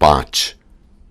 5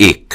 1।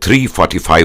345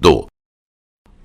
2।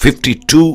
52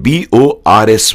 BORS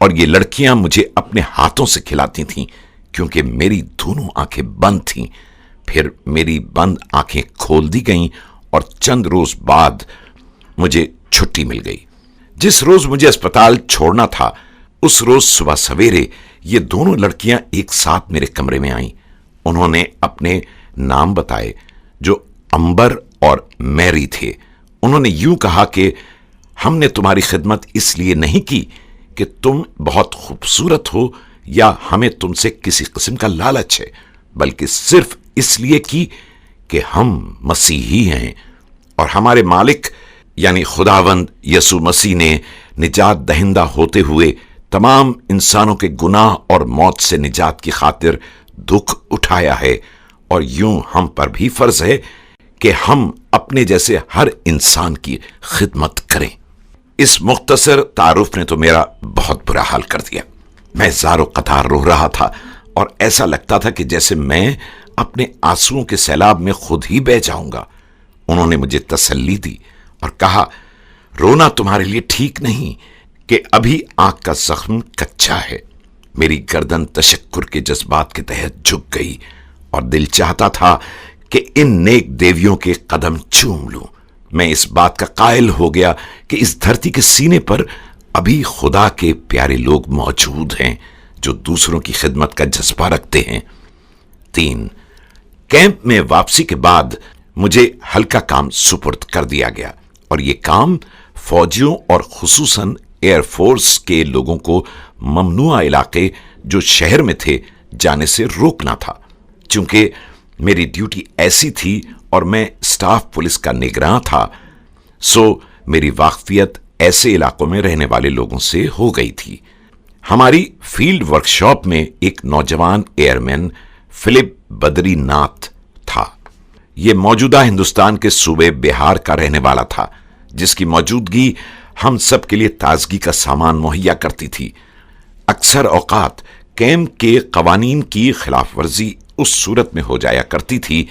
اور یہ لڑکیاں مجھے اپنے ہاتھوں سے کھلاتی تھیں کیونکہ میری دونوں آنکھیں بند تھیں۔ پھر میری بند آنکھیں کھول دی گئیں اور چند روز بعد مجھے چھٹی مل گئی۔ جس روز مجھے اسپتال چھوڑنا تھا اس روز صبح سویرے یہ دونوں لڑکیاں ایک ساتھ میرے کمرے میں آئیں۔ انہوں نے اپنے نام بتائے جو امبر اور میری تھے۔ انہوں نے یوں کہا کہ ہم نے تمہاری خدمت اس لیے نہیں کی کہ تم بہت خوبصورت ہو یا ہمیں تم سے کسی قسم کا لالچ ہے، بلکہ صرف اس لیے کی کہ ہم مسیحی ہیں اور ہمارے مالک یعنی خداوند یسوع مسیح نے نجات دہندہ ہوتے ہوئے تمام انسانوں کے گناہ اور موت سے نجات کی خاطر دکھ اٹھایا ہے، اور یوں ہم پر بھی فرض ہے کہ ہم اپنے جیسے ہر انسان کی خدمت کریں۔ اس مختصر تعارف نے تو میرا بہت برا حال کر دیا۔ میں زار و قطار رو رہا تھا اور ایسا لگتا تھا کہ جیسے میں اپنے آنسوؤں کے سیلاب میں خود ہی بہہ جاؤں گا۔ انہوں نے مجھے تسلی دی اور کہا، رونا تمہارے لیے ٹھیک نہیں کہ ابھی آنکھ کا زخم کچا ہے۔ میری گردن تشکر کے جذبات کے تحت جھک گئی اور دل چاہتا تھا کہ ان نیک دیویوں کے قدم چوم لوں۔ میں اس بات کا قائل ہو گیا کہ اس دھرتی کے سینے پر ابھی خدا کے پیارے لوگ موجود ہیں جو دوسروں کی خدمت کا جذبہ رکھتے ہیں۔ 3 کیمپ میں واپسی کے بعد مجھے ہلکا کام سپرد کر دیا گیا، اور یہ کام فوجیوں اور خصوصاً ایئر فورس کے لوگوں کو ممنوعہ علاقے جو شہر میں تھے جانے سے روکنا تھا۔ چونکہ میری ڈیوٹی ایسی تھی اور میں اسٹاف پولیس کا نگراں تھا، سو میری واقفیت ایسے علاقوں میں رہنے والے لوگوں سے ہو گئی تھی۔ ہماری فیلڈ ورکشاپ میں ایک نوجوان ایئرمین فلپ بدری ناتھ تھا۔ یہ موجودہ ہندوستان کے صوبے بہار کا رہنے والا تھا، جس کی موجودگی ہم سب کے لیے تازگی کا سامان مہیا کرتی تھی۔ اکثر اوقات کیمپ کے قوانین کی خلاف ورزی اس صورت میں ہو جایا کرتی تھی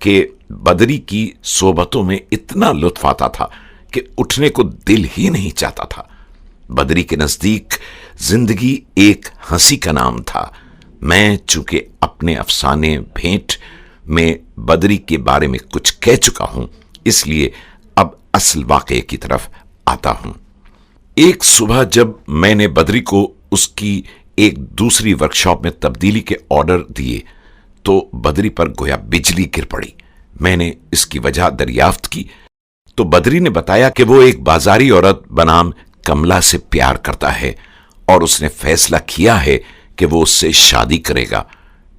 کہ بدری کی صحبتوں میں اتنا لطف آتا تھا کہ اٹھنے کو دل ہی نہیں چاہتا تھا۔ بدری کے نزدیک زندگی ایک ہنسی کا نام تھا۔ میں چونکہ اپنے افسانے بھیٹ میں بدری کے بارے میں کچھ کہہ چکا ہوں، اس لیے اب اصل واقعے کی طرف آتا ہوں۔ ایک صبح جب میں نے بدری کو اس کی ایک دوسری ورکشاپ میں تبدیلی کے آرڈر دیے تو بدری پر گویا بجلی گر پڑی۔ میں نے اس کی وجہ دریافت کی تو بدری نے بتایا کہ وہ ایک بازاری عورت بنام کملا سے پیار کرتا ہے اور اس نے فیصلہ کیا ہے کہ وہ اس سے شادی کرے گا۔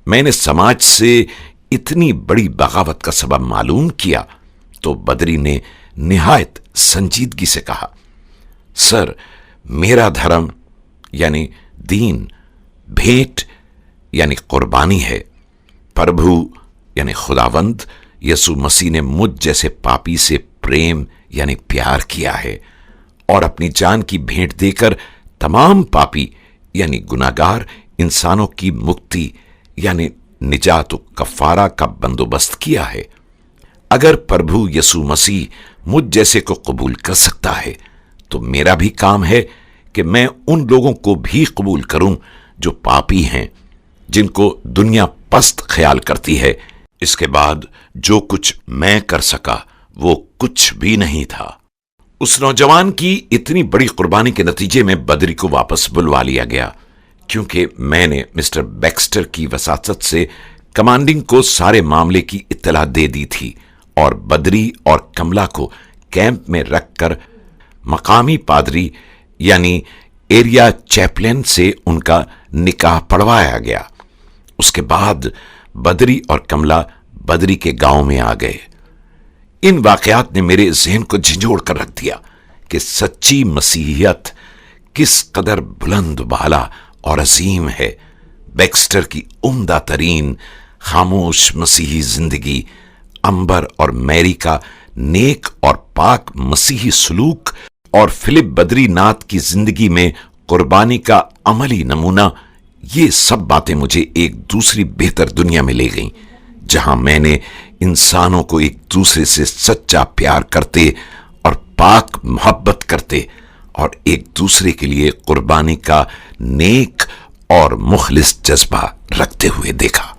میں نے سماج سے اتنی بڑی بغاوت کا سبب معلوم کیا تو بدری نے نہایت سنجیدگی سے کہا، سر، میرا دھرم یعنی دین بھیٹ یعنی قربانی ہے۔ پربھو یعنی خداوند یسوع مسیح نے مجھ جیسے پاپی سے پریم یعنی پیار کیا ہے اور اپنی جان کی بھیٹ دے کر تمام پاپی یعنی گناہگار انسانوں کی مکتی یعنی نجات و کفارہ کا بندوبست کیا ہے۔ اگر پربھو یسوع مسیح مجھ جیسے کو قبول کر سکتا ہے تو میرا بھی کام ہے کہ میں ان لوگوں کو بھی قبول کروں جو پاپی ہیں، جن کو دنیا پست خیال کرتی ہے۔ اس کے بعد جو کچھ میں کر سکا وہ کچھ بھی نہیں تھا۔ اس نوجوان کی اتنی بڑی قربانی کے نتیجے میں بدری کو واپس بلوا لیا گیا، کیونکہ میں نے مسٹر بیکسٹر کی وساطت سے کمانڈنگ کو سارے معاملے کی اطلاع دے دی تھی اور بدری اور کملا کو کیمپ میں رکھ کر مقامی پادری یعنی ایریا چیپلن سے ان کا نکاح پڑھوایا گیا۔ اس کے بعد بدری اور کملا بدری کے گاؤں میں آ گئے۔ ان واقعات نے میرے ذہن کو جھنجھوڑ کر رکھ دیا کہ سچی مسیحیت کس قدر بلند بالا اور عظیم ہے۔ بیکسٹر کی عمدہ ترین خاموش مسیحی زندگی، امبر اور میری کا نیک اور پاک مسیحی سلوک اور فلپ بدری ناتھ کی زندگی میں قربانی کا عملی نمونہ، یہ سب باتیں مجھے ایک دوسری بہتر دنیا میں لے گئیں، جہاں میں نے انسانوں کو ایک دوسرے سے سچا پیار کرتے اور پاک محبت کرتے اور ایک دوسرے کے لیے قربانی کا نیک اور مخلص جذبہ رکھتے ہوئے دیکھا۔